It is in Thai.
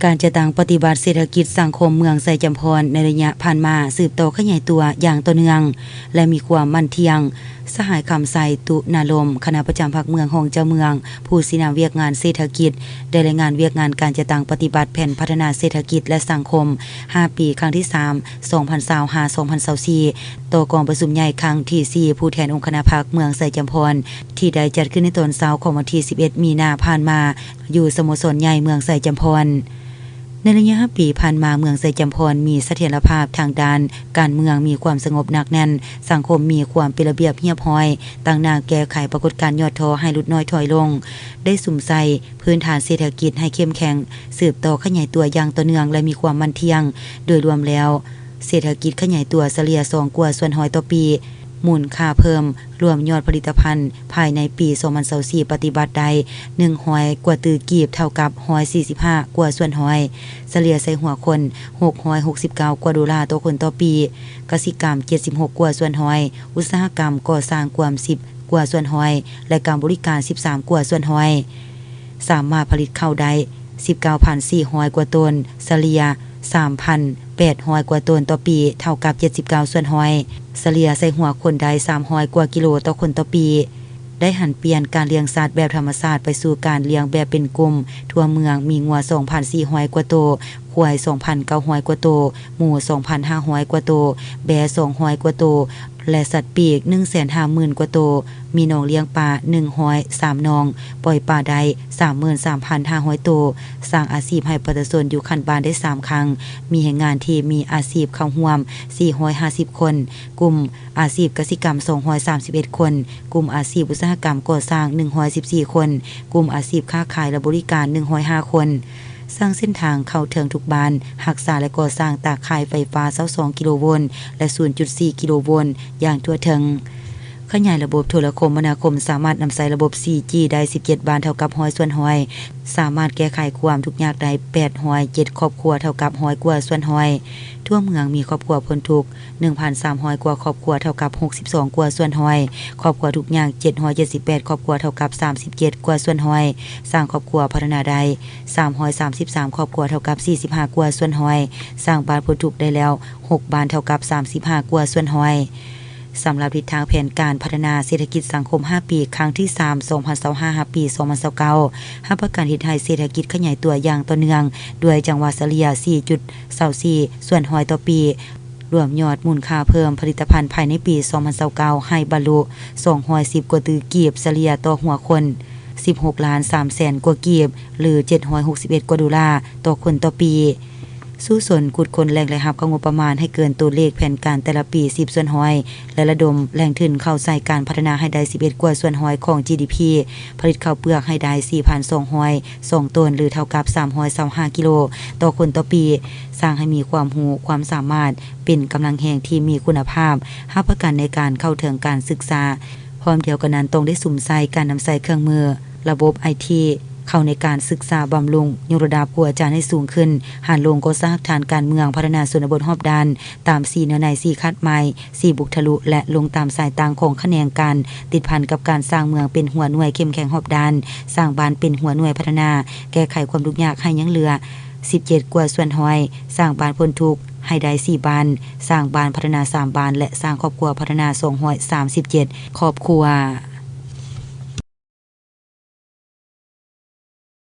การจะตั้งปฏิบัติเศรษฐกิจสังคมเมืองไซจำพรในระยะผ่านมาสืบต่อขยายตัวอย่างต่อเนื่องและมีความมั่นเที่ยงสหายคำไซตุนาลมคณะประจำพรรคเมืองของเจ้าเมืองผู้สินำเวียกงานเศรษฐกิจได้รายงานเวียกงานการจะตั้งปฏิบัติแผนพัฒนาเศรษฐกิจและสังคม5ปีครั้งที่3 2025-2024ต่อกองประชุมใหญ่ครั้งที่4ผู้แทนองค์คณะพรรคเมืองไซจำพรที่ได้จัดขึ้นในตอนเช้าของวันที่11มีนาผ่านมาอยู่สโมสรใหญ่เมืองไซจำพรในระยะ5ปีผ่านมาเมืองไซจำพรมีเสถียรภาพทางด้านการเมืองมีความสงบหนักแน่นสังคมมีความเป็นระเบียบเรียบร้อยตั้งหน้าแก้ไขปรากฏการณ์ยอดท้อให้ลดน้อยถอยลงได้สุ่มใส่พื้นฐานเศรษฐกิจให้เข้มแข็งสืบต่อขยายตัวอย่างต่อเนื่องและมีความมั่นเที่ยงโดยรวมแล้วเศรษฐกิจขยายตัวเฉลี่ย2 กว่าส่วน100ต่อปีมูลค่าเพิ่มรวมยอดผลิตภัณฑ์ภายในปี2024ปฏิบัติได้100 กว่าตือกีบเท่ากับ145 กว่าส่วน100เฉลี่ยใส่หัวคน669 กว่าดอลลาร์ต่อคนต่อปีกสิกรรม76 กว่าส่วน100อุตสาหกรรมก่อสร้างกว่า10 กว่าส่วน100และการบริการ13 กว่าส่วน100สามารถผลิตข้าวได้ 19,400 กว่าตันเฉลี่ย3,800 กว่าตันต่อปีเท่ากับ79ส่วน100เฉลี่ยใส่หัวคนได้300 กว่ากิโลต่อคนต่อปีได้หันเปลี่ยนการเลี้ยงสัตว์แบบธรรมชาติไปสู่การเลี้ยงแบบเป็นกลุ่มทั่วเมืองมีงัว 2,400 กว่าตัวควาย 2,900 กว่าตัวหมู 2,500 กว่าตัวแบะ200 กว่าตัวและสัตว์ปีก 150,000 กว่าตัวมีน้องเลี้ยงปลา103น้องปล่อยปลาได้ 33,500 ตัวสร้างอาชีพให้ประชาชนอยู่คันบ้านได้3ครั้งมีแรงงานที่มีอาชีพเข้าร่วม450คนกลุ่มอาชีพกสิกรรม231คนกลุ่มอาชีพอุตสาหกรรมก่อสร้าง114คนกลุ่มอาชีพค้าขายและบริการ105คนสร้างเส้นทางเข้าถึงทุกบ้านรักษาและก่อสร้างตาข่ายไฟฟ้า22กิโลโวลต์และ 0.4 กิโลโวลต์อย่างทั่วถึงขยายระบบโทรคมนาคมสามารถนำใส่ระบบ 4G ได้17บ้านเท่ากับ100ส่วน100สามารถแก้ไขความทุกข์ยากได้807ครอบครัวเท่ากับ100 กว่าส่วน100ทั่วเมืองมีครอบครัวพ้นทุกข์ 1,300 กว่าครอบครัวเท่ากับ62 กว่าส่วน100ครอบครัวทุกข์ยาก778ครอบครัวเท่ากับ37 กว่าส่วน100สร้างครอบครัวพัฒนาได้333ครอบครัวเท่ากับ45 กว่าส่วน100สร้างบ้านพ้นทุกข์ได้แล้ว6บ้านเท่ากับ35 กว่าส่วน100สำหรับทิศทางแผนการพัฒนาเศรษฐกิจสังคม5ปีครั้งที่3 2025 ปี 2029ให้ประกันทิศทางเศรษฐกิจขยายตัวอย่างต่อเนื่องด้วยจังหวัดเฉลี่ย 4.24 ส่วน100ต่อปีรวมยอดมูลค่าเพิ่มผลิตภัณฑ์ภายในปี 2029ให้บรรลุ210 กว่าตือกีบเฉลี่ยต่อหัวคน16,300,000 กว่ากีบหรือ761 กว่าดอลลาร์ต่อคนต่อปีสู้สนกุดคนแรงและหับเข้างบประมาณให้เกินตัวเลขแผนการแต่ละปี10ส่วน100และระดมแรงทุนเข้าใส่การพัฒนาให้ได้11กว่าส่วน100ของ GDP ผลิตข้าวเปลือกให้ได้ 4,202 ตันหรือเท่ากับ325กิโลต่อคนต่อปีสร้างให้มีความรู้ความสามารถเป็นกำลังแห่งที่มีคุณภาพหาประกันในการเข้าถึงการศึกษาพร้อมเดียวกันนั้นต้องได้สุ่มใส่การนำใส่เครื่องมือระบบ ITเข้าในการศึกษาบำรุงยกระดับผู้อาจารย์ให้สูงขึ้นหันลงก็สร้างฐานการเมืองพัฒนาส่วนบนรอบด้านตาม4เนื้อใน4คาดหมาย4บุกทะลุและลงตามสายต่างของคะแนนการติดพันกับการสร้างเมืองเป็นหัวหน่วยเข้มแข็งรอบด้านสร้างบ้านเป็นหัวหน่วยพัฒนาแก้ไขความทุกข์ยากให้ยังเหลือ17กว่าส่วน100สร้างบ้านพ้นทุกข์ให้ได้4บ้านสร้างบ้านพัฒนา3บ้านและสร้างครอบครัวพัฒนา237ครอบครัว